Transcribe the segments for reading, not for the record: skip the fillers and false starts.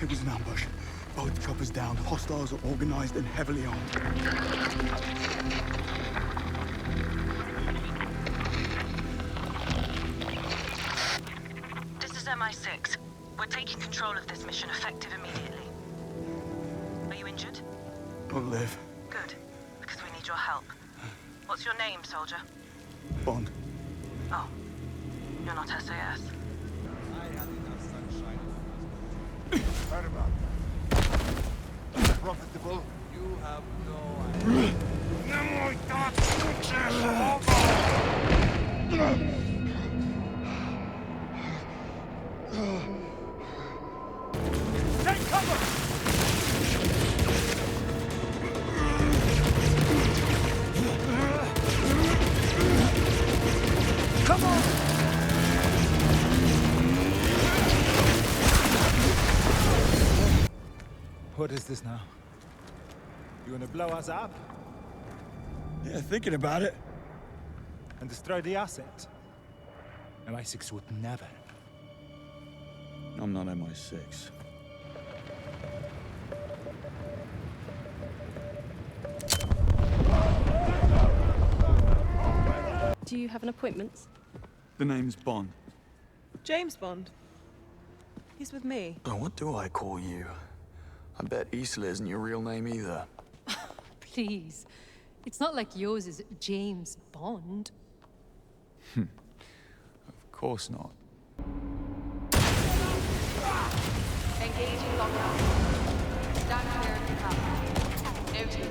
It was an ambush. Both choppers down. Hostiles are organized and heavily armed. This is MI6. We're taking control of this mission effective immediately. Are you injured? I'll live. Good, because we need your help. What's your name, soldier? Bond. Oh, you're not SAS. I had enough sunshine. Heard about that. Profitable? You have no idea. Take cover! Come on! What is this now? You wanna blow us up Yeah, thinking about it. and destroy the asset? MI6 would never. I'm not MI6. Do you have an appointment? The name's Bond. James Bond. He's with me. Oh, what do I call you? I bet Isla isn't your real name either. Please. It's not like yours is James Bond. Of course not. Engaging lockdown. Stand clear of the path. Noted.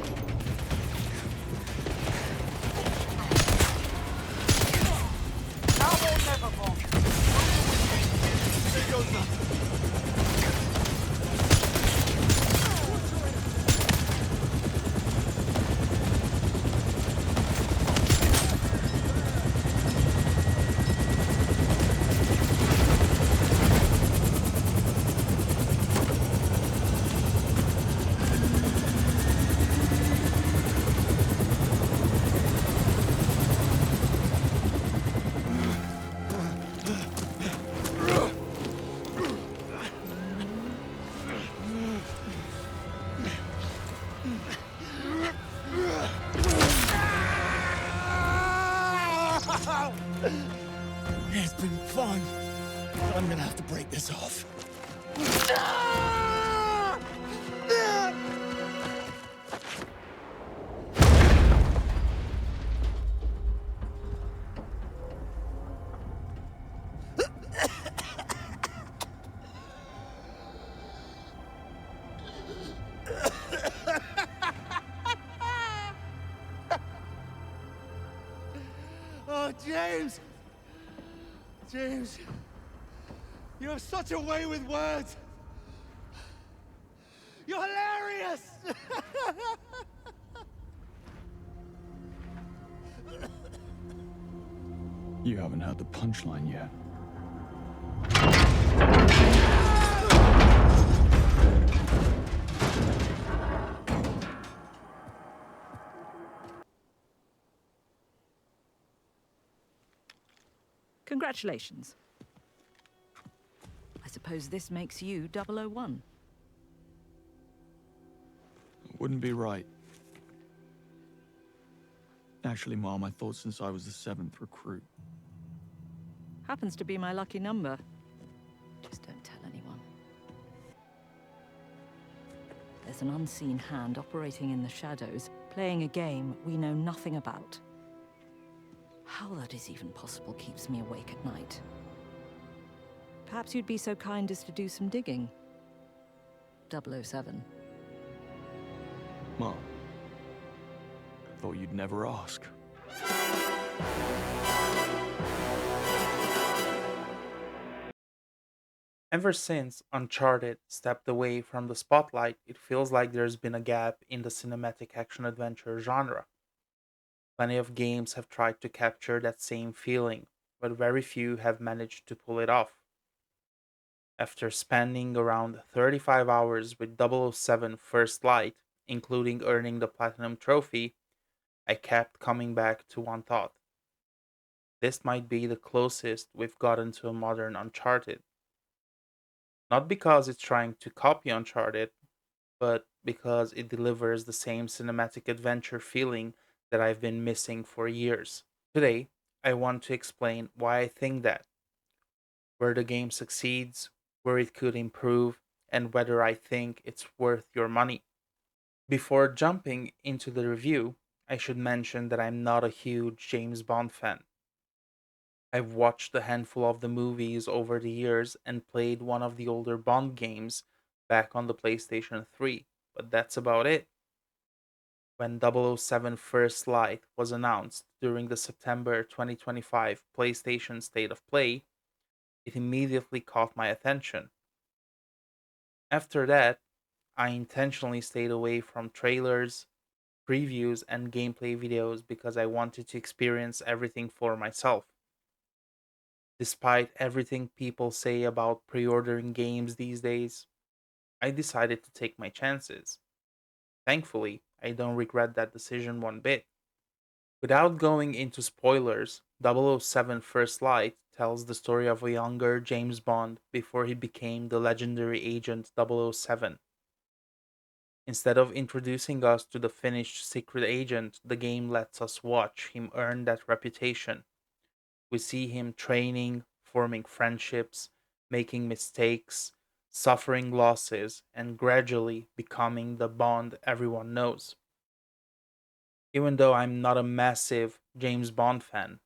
It's been fun. But I'm gonna have to break this off. Oh, James! James, you have such a way with words. You're hilarious! You haven't heard the punchline yet. Congratulations. I suppose this makes you 001. Wouldn't be right. Actually, Mom, I thought since I was the 7th recruit. Happens to be my lucky number. Just don't tell anyone. There's an unseen hand operating in the shadows, playing a game we know nothing about. How that is even possible keeps me awake at night. Perhaps you'd be so kind as to do some digging. 007. Mom, thought you'd never ask. Ever since Uncharted stepped away from the spotlight, it feels like there's been a gap in the cinematic action-adventure genre. Plenty of games have tried to capture that same feeling, but very few have managed to pull it off. After spending around 35 hours with 007 First Light, including earning the Platinum Trophy, I kept coming back to one thought. This might be the closest we've gotten to a modern Uncharted. Not because it's trying to copy Uncharted, but because it delivers the same cinematic adventure feeling that I've been missing for years. Today, I want to explain why I think that, where the game succeeds, where it could improve, and whether I think it's worth your money. Before jumping into the review, I should mention that I'm not a huge James Bond fan. I've watched a handful of the movies over the years and played one of the older Bond games back on the PlayStation 3, but that's about it. When 007 First Light was announced during the September 2025 PlayStation State of Play, it immediately caught my attention. After that, I intentionally stayed away from trailers, previews, and gameplay videos because I wanted to experience everything for myself. Despite everything people say about pre ordering games these days, I decided to take my chances. Thankfully, I don't regret that decision one bit. Without going into spoilers, 007 First Light tells the story of a younger James Bond before he became the legendary agent 007. Instead of introducing us to the finished secret agent, the game lets us watch him earn that reputation. We see him training, forming friendships, making mistakes, suffering losses, and gradually becoming the Bond everyone knows. Even though I'm not a massive James Bond fan,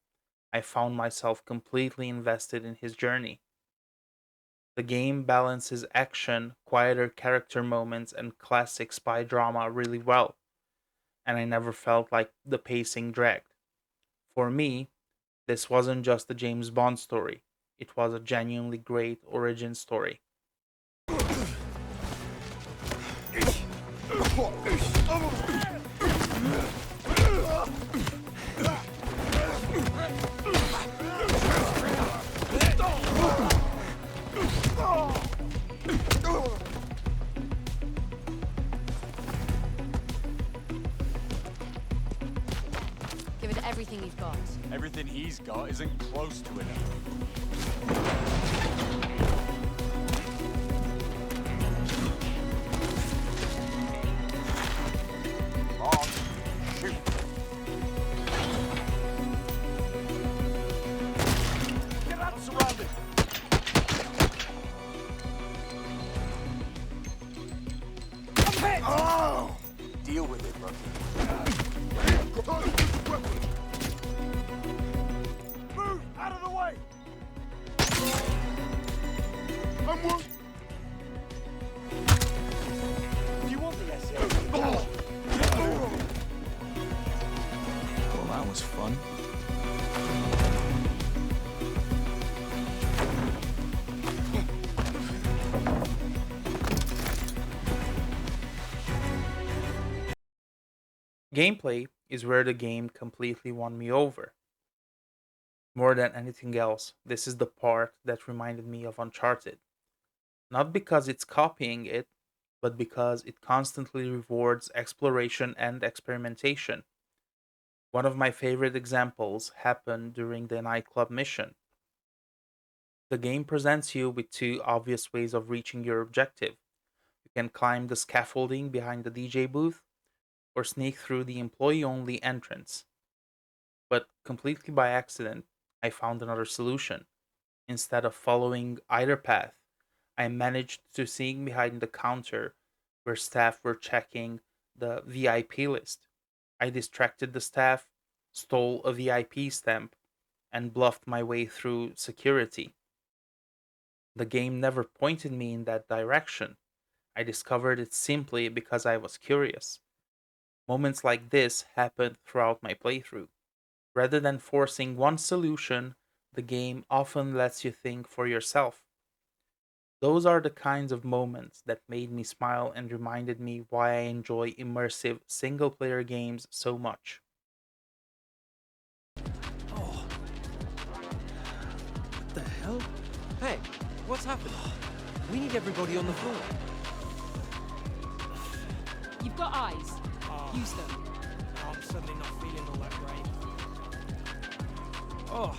I found myself completely invested in his journey. The game balances action, quieter character moments, and classic spy drama really well, and I never felt like the pacing dragged. For me, this wasn't just a James Bond story, it was a genuinely great origin story. Give it everything you've got. Everything he's got isn't close to enough. On, shoot. Get out, surrounded. Oh! Deal with it, Rookie. Move out of the way! I'm wounded. Do you want the essay? Well, that was fun. Gameplay is where the game completely won me over. More than anything else, this is the part that reminded me of Uncharted. Not because it's copying it, but because it constantly rewards exploration and experimentation. One of my favorite examples happened during the nightclub mission. The game presents you with two obvious ways of reaching your objective. You can climb the scaffolding behind the DJ booth, or sneak through the employee only entrance. But completely by accident, I found another solution. Instead of following either path, I managed to sneak behind the counter where staff were checking the VIP list. I distracted the staff, stole a VIP stamp, and bluffed my way through security. The game never pointed me in that direction. I discovered it simply because I was curious. Moments like this happened throughout my playthrough. Rather than forcing one solution, the game often lets you think for yourself. Those are the kinds of moments that made me smile and reminded me why I enjoy immersive single player games so much. What the hell? Hey, what's happening? We need everybody on the floor. You've got eyes. Use them. I'm suddenly not feeling all that great. Oh,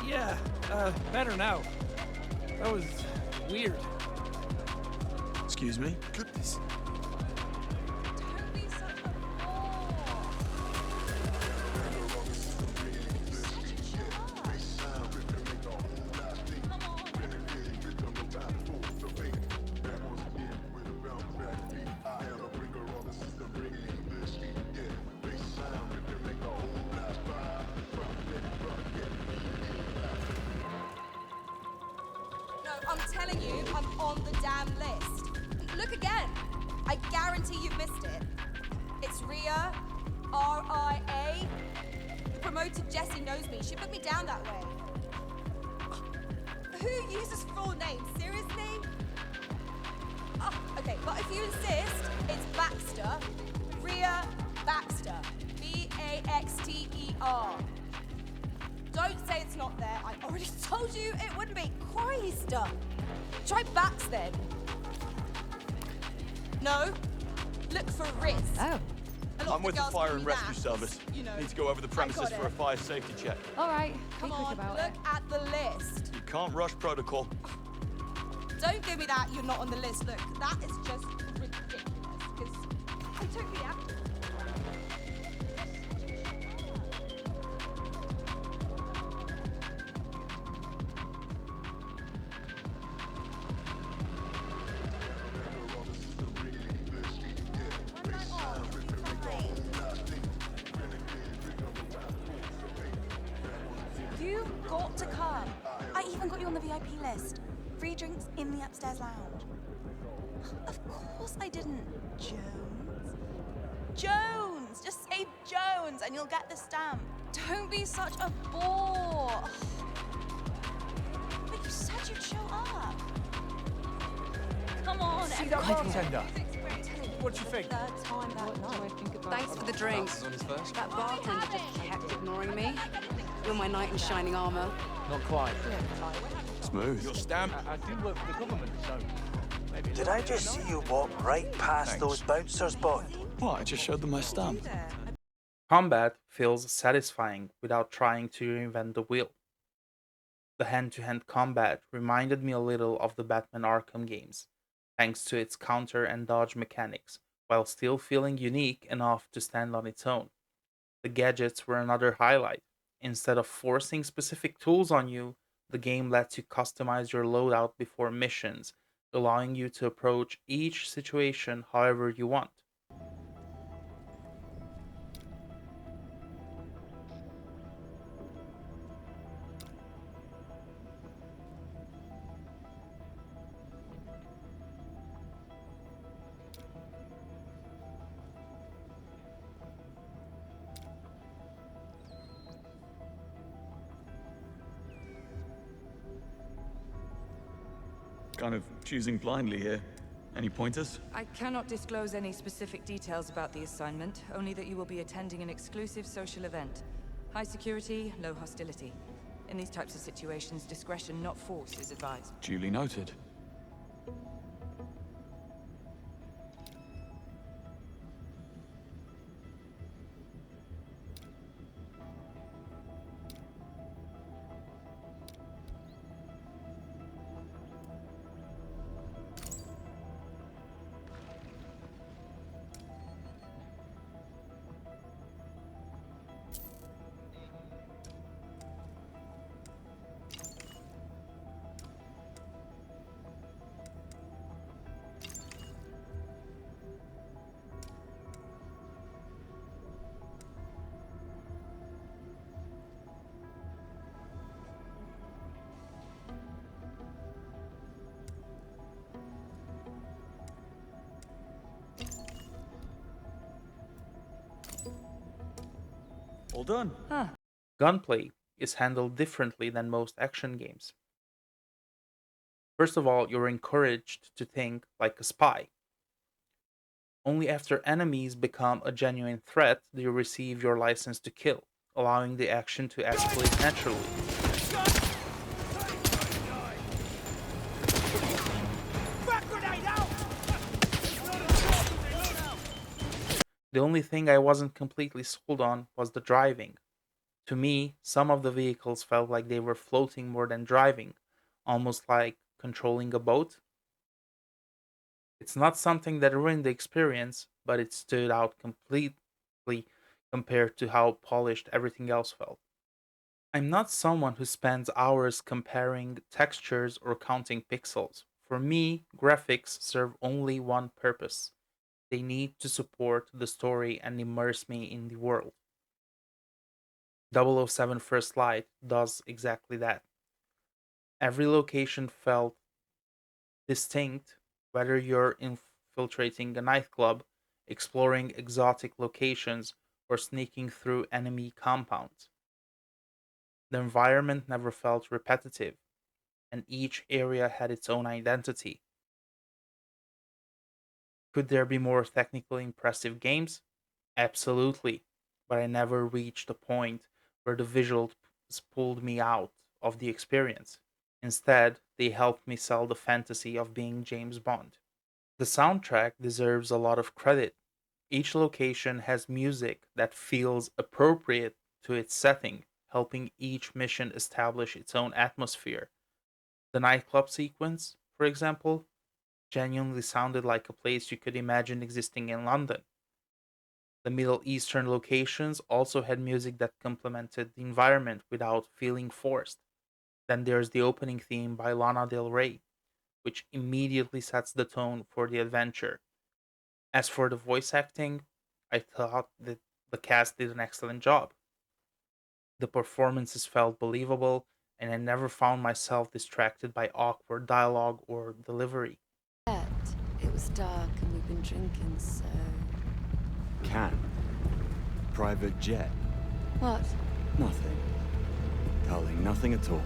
yeah, better now. That was weird. Excuse me? Goodness. Don't be such a bore. Such a chill Come on. No, I'm telling you, I'm on the damn list. Look again. I guarantee you've missed it. It's Ria, R-I-A. The promoter Jessie knows me. She put me down that way. Who uses full names? Seriously? Oh, okay, but if you insist, it's Baxter. Ria Baxter. B-A-X-T-E-R. Don't say it's not there. I already told you it wouldn't be. Christ! Try Bax then. No. Look for Riz. Oh. I'm with the Fire and Rescue Service. Need to go over the premises for a fire safety check. All right. Come Be quick on, about look it. at the list. You can't rush protocol. Don't give me that you're not on the list. Look, that is just ridiculous. Because I totally am. You got to come. I even got you on the VIP list. Free drinks in the upstairs lounge. Of course I didn't. Jones? Jones! Just say Jones and you'll get the stamp. Don't be such a bore. But you said you'd show up. Come on. See that bartender? What do you think? Thanks for the drinks. That bartender just kept ignoring me. You're my knight in shining armor. Not quite. Smooth. Your stamp? I do work for the government, so maybe. Did I just see you walk right past those bouncers, Bond? What? I just showed them my stamp. Combat feels satisfying without trying to reinvent the wheel. The hand-to-hand combat reminded me a little of the Batman Arkham games, thanks to its counter and dodge mechanics, while still feeling unique enough to stand on its own. The gadgets were another highlight. Instead of forcing specific tools on you, the game lets you customize your loadout before missions, allowing you to approach each situation however you want. Kind of choosing blindly here. Any pointers? I cannot disclose any specific details about the assignment, only that you will be attending an exclusive social event. High security, low hostility. In these types of situations, discretion, not force, is advised. Duly noted. All done. Gunplay is handled differently than most action games. First of all, you're encouraged to think like a spy. Only after enemies become a genuine threat do you receive your license to kill, allowing the action to escalate naturally. The only thing I wasn't completely sold on was the driving. To me, some of the vehicles felt like they were floating more than driving, almost like controlling a boat. It's not something that ruined the experience, but it stood out completely compared to how polished everything else felt. I'm not someone who spends hours comparing textures or counting pixels. For me, graphics serve only one purpose. They need to support the story and immerse me in the world. 007 First Light does exactly that. Every location felt distinct, whether you're infiltrating a nightclub, exploring exotic locations, or sneaking through enemy compounds. The environment never felt repetitive, and each area had its own identity. Could there be more technically impressive games? Absolutely, but I never reached a point where the visuals pulled me out of the experience. Instead, they helped me sell the fantasy of being James Bond. The soundtrack deserves a lot of credit. Each location has music that feels appropriate to its setting, helping each mission establish its own atmosphere. The nightclub sequence, for example, genuinely sounded like a place you could imagine existing in London. The Middle Eastern locations also had music that complemented the environment without feeling forced. Then there's the opening theme by Lana Del Rey, which immediately sets the tone for the adventure. As for the voice acting, I thought that the cast did an excellent job. The performances felt believable, and I never found myself distracted by awkward dialogue or delivery. It was dark and we've been drinking, so... Can. Private jet. What? Nothing. Darling, nothing at all.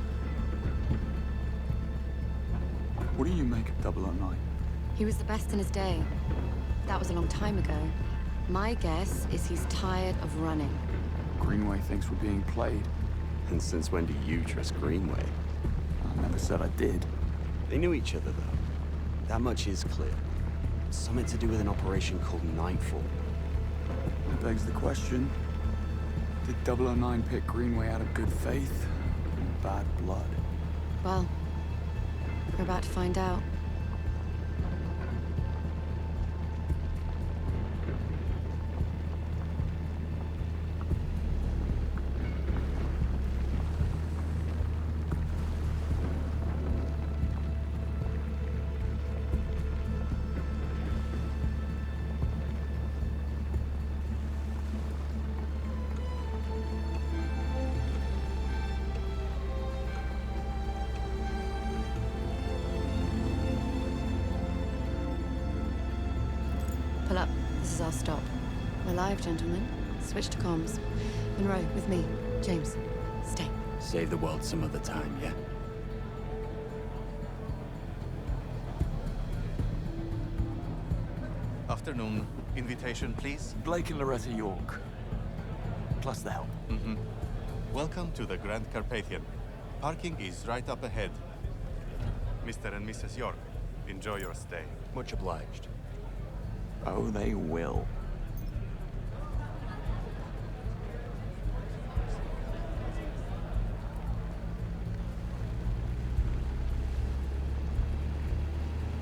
What do you make of 009? He was the best in his day. That was a long time ago. My guess is he's tired of running. Greenway thinks we're being played. And since when do you trust Greenway? I never said I did. They knew each other, though. That much is clear. Something to do with an operation called Nightfall. That begs the question. Did 009 pick Greenway out of good faith or bad blood? Well, we're about to find out. Pull up. This is our stop. We're live, gentlemen. Switch to comms. Monroe, with me. James, stay. Save the world some other time, yeah? Afternoon. Invitation, please. Blake and Loretta York. Plus the help. Welcome to the Grand Carpathian. Parking is right up ahead. Mr. and Mrs. York, enjoy your stay. Much obliged. Oh, they will.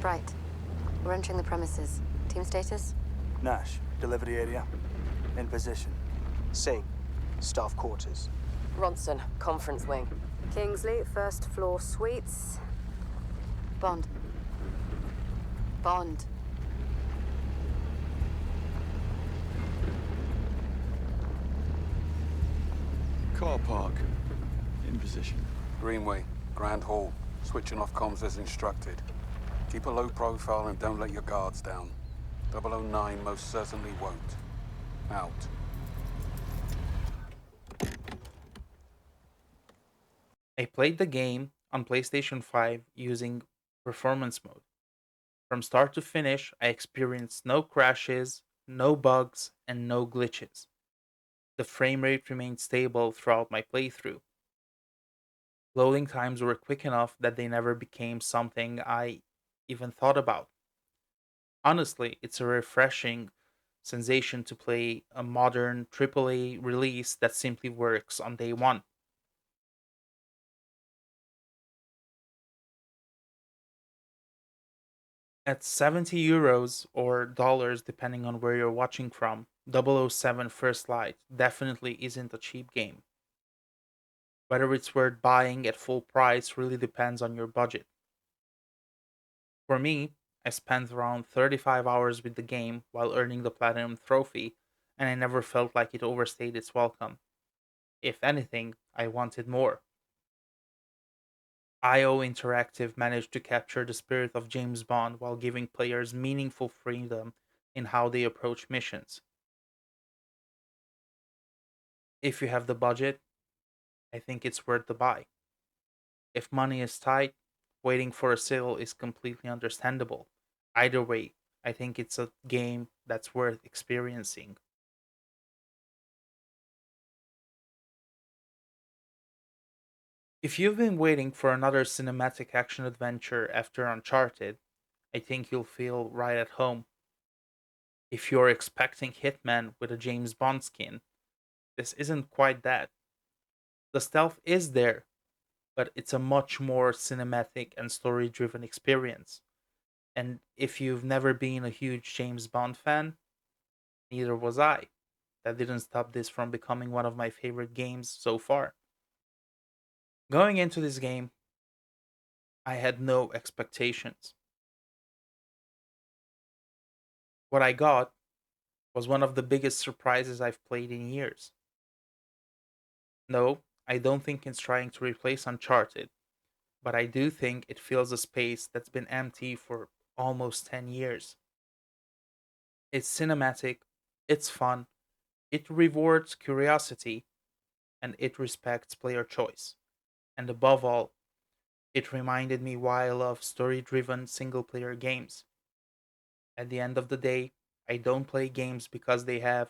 Right. We're entering the premises. Team status? Nash, delivery area. In position. Singh, staff quarters. Ronson, conference wing. Kingsley, first floor suites. Bond. Bond. Car park. In position. Greenway, Grand Hall. Switching off comms as instructed. Keep a low profile and don't let your guards down. 009 most certainly won't. Out. I played the game on PlayStation 5 using performance mode. From start to finish, I experienced no crashes, no bugs, and no glitches. The frame rate remained stable throughout my playthrough. Loading times were quick enough that they never became something I even thought about. Honestly, it's a refreshing sensation to play a modern AAA release that simply works on day one. At 70 euros or dollars, depending on where you're watching from, 007 First Light definitely isn't a cheap game. Whether it's worth buying at full price really depends on your budget. For me, I spent around 35 hours with the game while earning the Platinum Trophy, and I never felt like it overstayed its welcome. If anything, I wanted more. IO Interactive managed to capture the spirit of James Bond while giving players meaningful freedom in how they approach missions. If you have the budget, I think it's worth the buy. If money is tight, waiting for a sale is completely understandable. Either way, I think it's a game that's worth experiencing. If you've been waiting for another cinematic action adventure after Uncharted, I think you'll feel right at home. If you're expecting Hitman with a James Bond skin, this isn't quite that. The stealth is there, but it's a much more cinematic and story driven experience. And if you've never been a huge James Bond fan, neither was I. That didn't stop this from becoming one of my favorite games so far. Going into this game, I had no expectations. What I got was one of the biggest surprises I've played in years. No, I don't think it's trying to replace Uncharted, but I do think it fills a space that's been empty for almost 10 years. It's cinematic, it's fun, it rewards curiosity, and it respects player choice. And above all, it reminded me why I love story driven single player games. At the end of the day, I don't play games because they have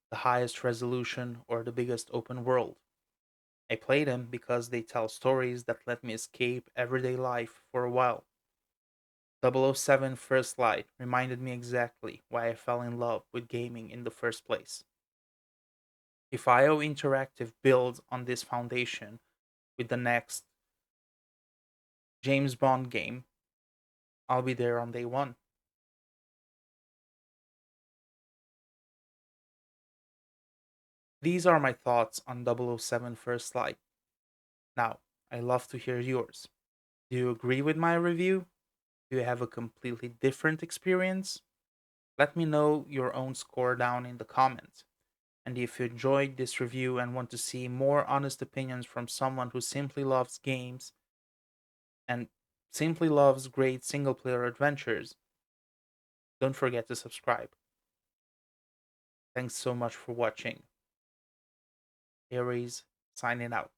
the highest resolution or the biggest open world. I play them because they tell stories that let me escape everyday life for a while. 007 First Light reminded me exactly why I fell in love with gaming in the first place. If IO Interactive builds on this foundation with the next James Bond game, I'll be there on day one. These are my thoughts on 007 First Light. Now, I love to hear yours. Do you agree with my review? Do you have a completely different experience? Let me know your own score down in the comments. And if you enjoyed this review and want to see more honest opinions from someone who simply loves games and simply loves great single player adventures, don't forget to subscribe. Thanks so much for watching. Aries signing out.